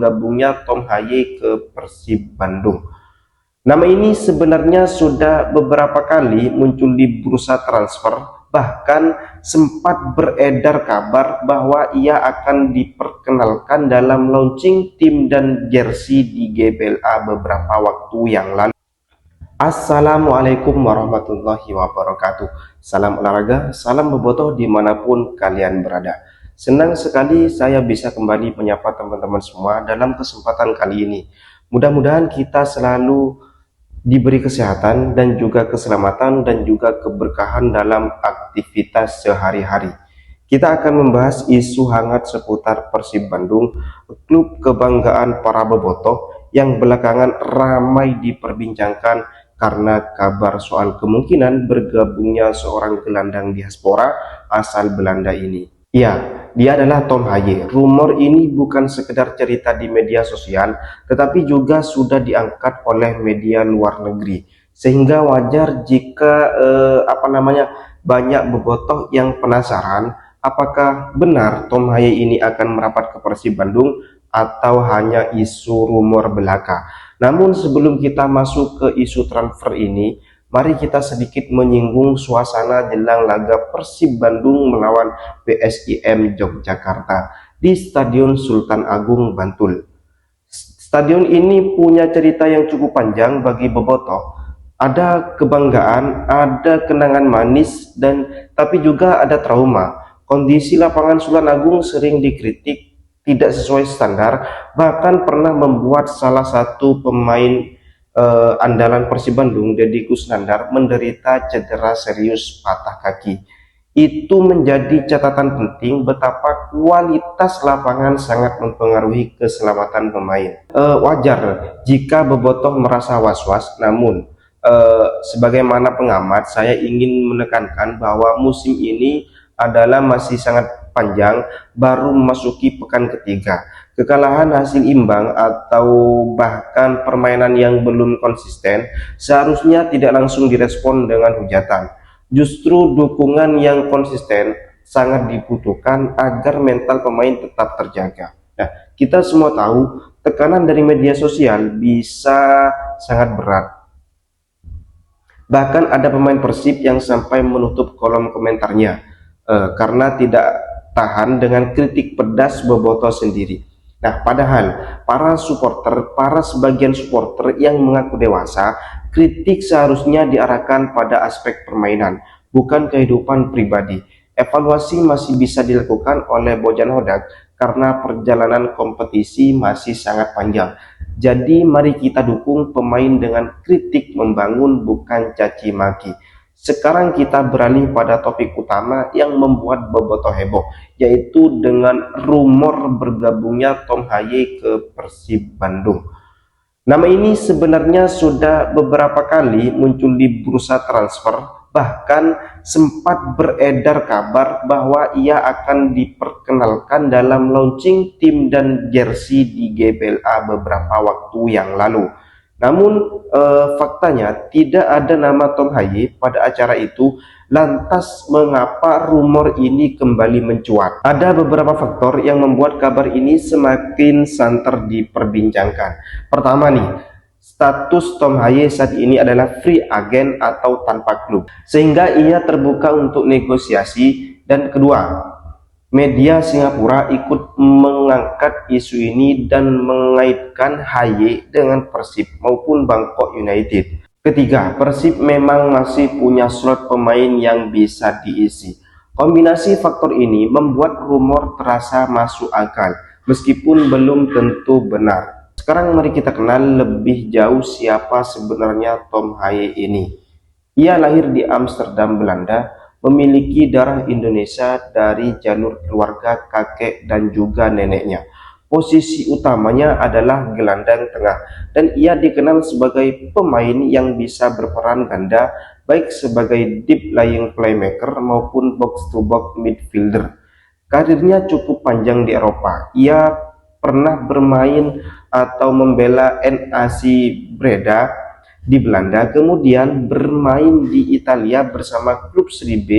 gabungnya Tom Haye ke Persib Bandung. Nama ini sebenarnya sudah beberapa kali muncul di bursa transfer, bahkan sempat beredar kabar bahwa ia akan diperkenalkan dalam launching tim dan jersey di GBLA beberapa waktu yang lalu. Assalamualaikum warahmatullahi wabarakatuh. Salam olahraga, salam bobotoh dimanapun kalian berada. Senang sekali saya bisa kembali menyapa teman-teman semua dalam kesempatan kali ini. Mudah-mudahan kita selalu diberi kesehatan dan juga keselamatan dan juga keberkahan dalam aktivitas sehari-hari. Kita akan membahas isu hangat seputar Persib Bandung, klub kebanggaan para bobotoh yang belakangan ramai diperbincangkan karena kabar soal kemungkinan bergabungnya seorang gelandang diaspora asal Belanda ini. Ya, dia adalah Tom Haye. Rumor ini bukan sekedar cerita di media sosial, tetapi juga sudah diangkat oleh media luar negeri. Sehingga wajar jika banyak bobotoh yang penasaran apakah benar Tom Haye ini akan merapat ke Persib Bandung atau hanya isu rumor belaka. Namun sebelum kita masuk ke isu transfer ini, mari kita sedikit menyinggung suasana jelang laga Persib Bandung melawan PSIM Yogyakarta di Stadion Sultan Agung, Bantul. Stadion ini punya cerita yang cukup panjang bagi bobotoh. Ada kebanggaan, ada kenangan manis, tapi juga ada trauma. Kondisi lapangan Sultan Agung sering dikritik tidak sesuai standar, bahkan pernah membuat salah satu pemain andalan Persib Bandung, Deddy Kusnandar, menderita cedera serius patah kaki. Itu menjadi catatan penting betapa kualitas lapangan sangat mempengaruhi keselamatan pemain. Wajar jika bobotoh merasa was-was, namun sebagaimana pengamat saya ingin menekankan bahwa musim ini adalah masih sangat panjang, baru memasuki pekan ketiga. Kekalahan hasil imbang atau bahkan permainan yang belum konsisten seharusnya tidak langsung direspon dengan hujatan. Justru dukungan yang konsisten sangat dibutuhkan agar mental pemain tetap terjaga. Nah, kita semua tahu tekanan dari media sosial bisa sangat berat. Bahkan ada pemain Persib yang sampai menutup kolom komentarnya karena tidak tahan dengan kritik pedas bobotoh sendiri. Nah, padahal para sebagian supporter yang mengaku dewasa, kritik seharusnya diarahkan pada aspek permainan, bukan kehidupan pribadi. Evaluasi masih bisa dilakukan oleh Bojan Hodak karena perjalanan kompetisi masih sangat panjang. Jadi mari kita dukung pemain dengan kritik membangun, bukan caci maki. Sekarang kita beralih pada topik utama yang membuat bobotoh heboh, yaitu dengan rumor bergabungnya Tom Haye ke Persib Bandung. Nama ini sebenarnya sudah beberapa kali muncul di bursa transfer, bahkan sempat beredar kabar bahwa ia akan diperkenalkan dalam launching tim dan jersey di GBLA beberapa waktu yang lalu. Namun faktanya tidak ada nama Tom Haye pada acara itu. Lantas mengapa rumor ini kembali mencuat? Ada beberapa faktor yang membuat kabar ini semakin santer diperbincangkan. Pertama nih, status Tom Haye saat ini adalah free agent atau tanpa klub, sehingga ia terbuka untuk negosiasi. Dan kedua, media Singapura ikut mengangkat isu ini dan mengaitkan Haye dengan Persib maupun Bangkok United. Ketiga, Persib memang masih punya slot pemain yang bisa diisi. Kombinasi faktor ini membuat rumor terasa masuk akal, meskipun belum tentu benar. Sekarang mari kita kenal lebih jauh siapa sebenarnya Tom Haye ini. Ia lahir di Amsterdam, Belanda, memiliki darah Indonesia dari jalur keluarga kakek dan juga neneknya. Posisi utamanya adalah gelandang tengah, dan ia dikenal sebagai pemain yang bisa berperan ganda, baik sebagai deep lying playmaker maupun box-to-box midfielder. Karirnya cukup panjang di Eropa. Ia pernah bermain atau membela NAC Breda di Belanda, kemudian bermain di Italia bersama klub Serie B,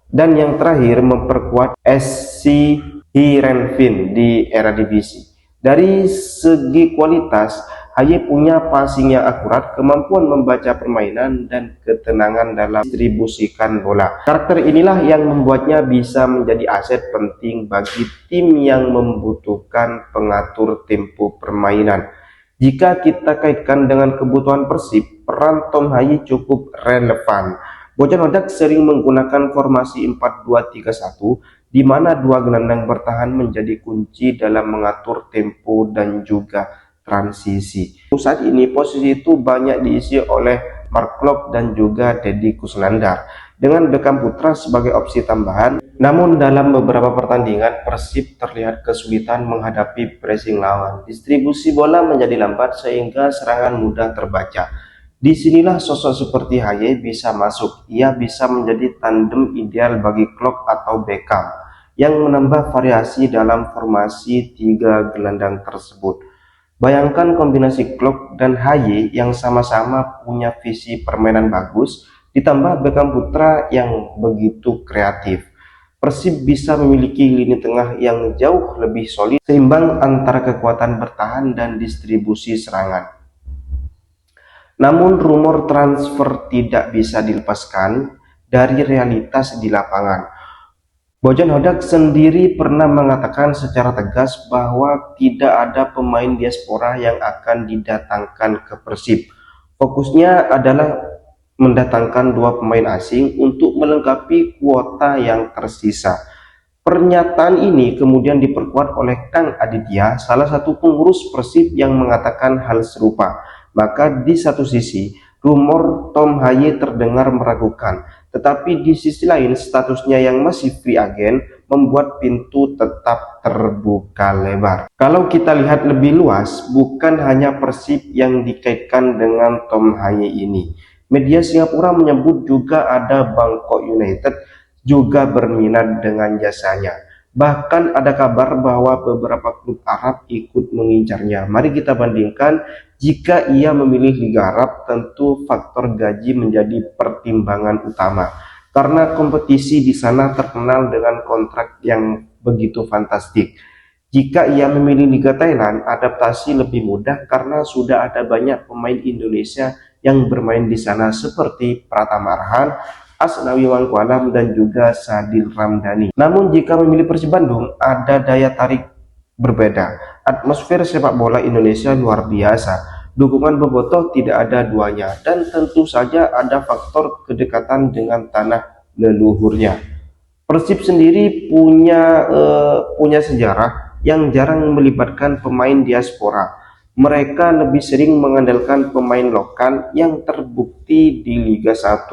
dan yang terakhir memperkuat SC Heerenveen di Eredivisie. Dari segi kualitas, Haye punya passing yang akurat, kemampuan membaca permainan, dan ketenangan dalam distribusikan bola. Karakter inilah yang membuatnya bisa menjadi aset penting bagi tim yang membutuhkan pengatur tempo permainan. Jika kita kaitkan dengan kebutuhan Persib, peran Tom Haye cukup relevan. Bojan Hodak sering menggunakan formasi 4-2-3-1, di mana dua gelandang bertahan menjadi kunci dalam mengatur tempo dan juga transisi. Saat ini posisi itu banyak diisi oleh Mark Klok dan juga Deddy Kusnandar, dengan Beckham Putra sebagai opsi tambahan. Namun dalam beberapa pertandingan Persib terlihat kesulitan menghadapi pressing lawan. Distribusi bola menjadi lambat sehingga serangan mudah terbaca. Disinilah sosok seperti Haye bisa masuk. Ia bisa menjadi tandem ideal bagi Klok atau Beckham yang menambah variasi dalam formasi tiga gelandang tersebut. Bayangkan kombinasi Klok dan Haye yang sama-sama punya visi permainan bagus, ditambah Beckham Putra yang begitu kreatif. Persib bisa memiliki lini tengah yang jauh lebih solid, seimbang antara kekuatan bertahan dan distribusi serangan. Namun rumor transfer tidak bisa dilepaskan dari realitas di lapangan. Bojan Hodak sendiri pernah mengatakan secara tegas bahwa tidak ada pemain diaspora yang akan didatangkan ke Persib. Fokusnya adalah mendatangkan dua pemain asing untuk melengkapi kuota yang tersisa. Pernyataan ini kemudian diperkuat oleh Kang Aditya, salah satu pengurus Persib yang mengatakan hal serupa. Maka di satu sisi, rumor Tom Haye terdengar meragukan, tetapi di sisi lain statusnya yang masih free agent membuat pintu tetap terbuka lebar. Kalau kita lihat lebih luas, bukan hanya Persib yang dikaitkan dengan Tom Haye ini. Media Singapura menyebut juga ada Bangkok United juga berminat dengan jasanya. Bahkan ada kabar bahwa beberapa klub Arab ikut mengincarnya. Mari kita bandingkan. Jika ia memilih Liga Arab, tentu faktor gaji menjadi pertimbangan utama. Karena kompetisi di sana terkenal dengan kontrak yang begitu fantastik. Jika ia memilih Liga Thailand, adaptasi lebih mudah karena sudah ada banyak pemain Indonesia yang bermain di sana seperti Pratama Arhan, Asnawi Mangkualam, dan juga Sadil Ramdhani. Namun jika memilih Persib Bandung, ada daya tarik berbeda. Atmosfer sepak bola Indonesia luar biasa. Dukungan bobotoh tidak ada duanya, dan tentu saja ada faktor kedekatan dengan tanah leluhurnya. Persib sendiri punya sejarah yang jarang melibatkan pemain diaspora. Mereka lebih sering mengandalkan pemain lokal yang terbukti di Liga 1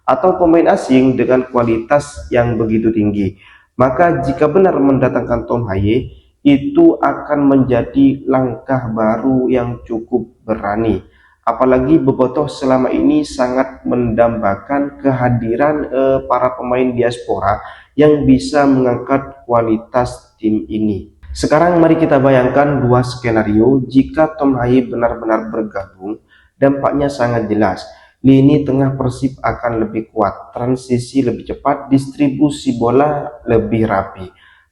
atau pemain asing dengan kualitas yang begitu tinggi. Maka jika benar mendatangkan Tom Haye, itu akan menjadi langkah baru yang cukup berani. Apalagi bobotoh selama ini sangat mendambakan kehadiran para pemain diaspora yang bisa mengangkat kualitas tim ini. Sekarang mari kita bayangkan dua skenario jika Tom Haye benar-benar bergabung. Dampaknya sangat jelas. Lini tengah Persib akan lebih kuat, transisi lebih cepat, distribusi bola lebih rapi.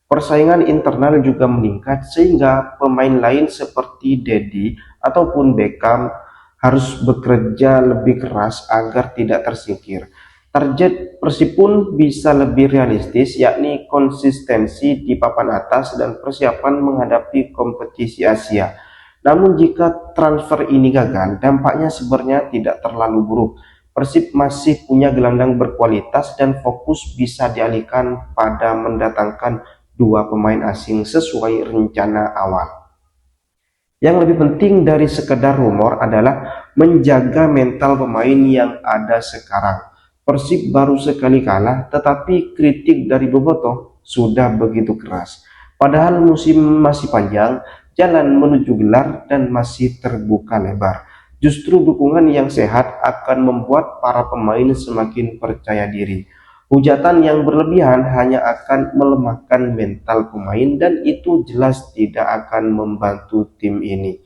Persaingan internal juga meningkat sehingga pemain lain seperti Deddy ataupun Beckham harus bekerja lebih keras agar tidak tersingkir. Target Persib pun bisa lebih realistis, yakni konsistensi di papan atas dan persiapan menghadapi kompetisi Asia. Namun jika transfer ini gagal, dampaknya sebenarnya tidak terlalu buruk. Persib masih punya gelandang berkualitas dan fokus bisa dialihkan pada mendatangkan dua pemain asing sesuai rencana awal. Yang lebih penting dari sekedar rumor adalah menjaga mental pemain yang ada sekarang. Persib baru sekali kalah, tetapi kritik dari bobotoh sudah begitu keras. Padahal musim masih panjang, jalan menuju gelar dan masih terbuka lebar. Justru dukungan yang sehat akan membuat para pemain semakin percaya diri. Hujatan yang berlebihan hanya akan melemahkan mental pemain dan itu jelas tidak akan membantu tim ini.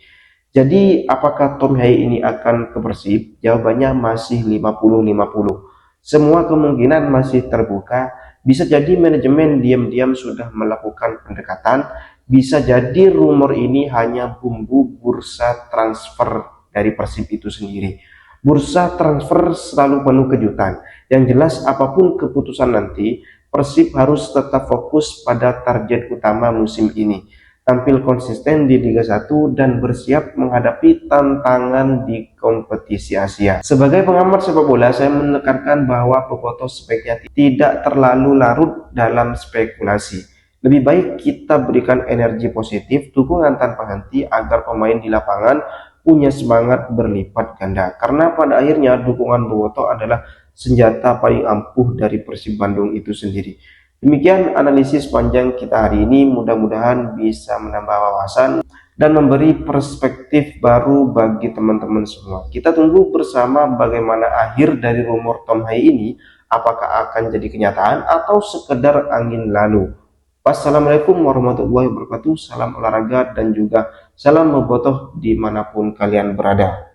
Jadi apakah Tom Haye ini akan ke Persib? Jawabannya masih 50-50. Semua kemungkinan masih terbuka. Bisa jadi manajemen diam-diam sudah melakukan pendekatan, Bisa jadi rumor ini hanya bumbu bursa transfer dari Persib itu sendiri. Bursa transfer selalu penuh kejutan. Yang jelas apapun keputusan nanti, Persib harus tetap fokus pada target utama musim ini, tampil konsisten di Liga 1 dan bersiap menghadapi tantangan di kompetisi Asia. Sebagai pengamat sepak bola, saya menekankan bahwa Bobotoh sebaiknya tidak terlalu larut dalam spekulasi. Lebih baik kita berikan energi positif, dukungan tanpa henti agar pemain di lapangan punya semangat berlipat ganda. Karena pada akhirnya dukungan Bobotoh adalah senjata paling ampuh dari Persib Bandung itu sendiri. Demikian analisis panjang kita hari ini, mudah-mudahan bisa menambah wawasan dan memberi perspektif baru bagi teman-teman semua. Kita tunggu bersama bagaimana akhir dari rumor Tom Hai ini, apakah akan jadi kenyataan atau sekedar angin lalu. Wassalamualaikum warahmatullahi wabarakatuh, salam olahraga dan juga salam bobotoh dimanapun kalian berada.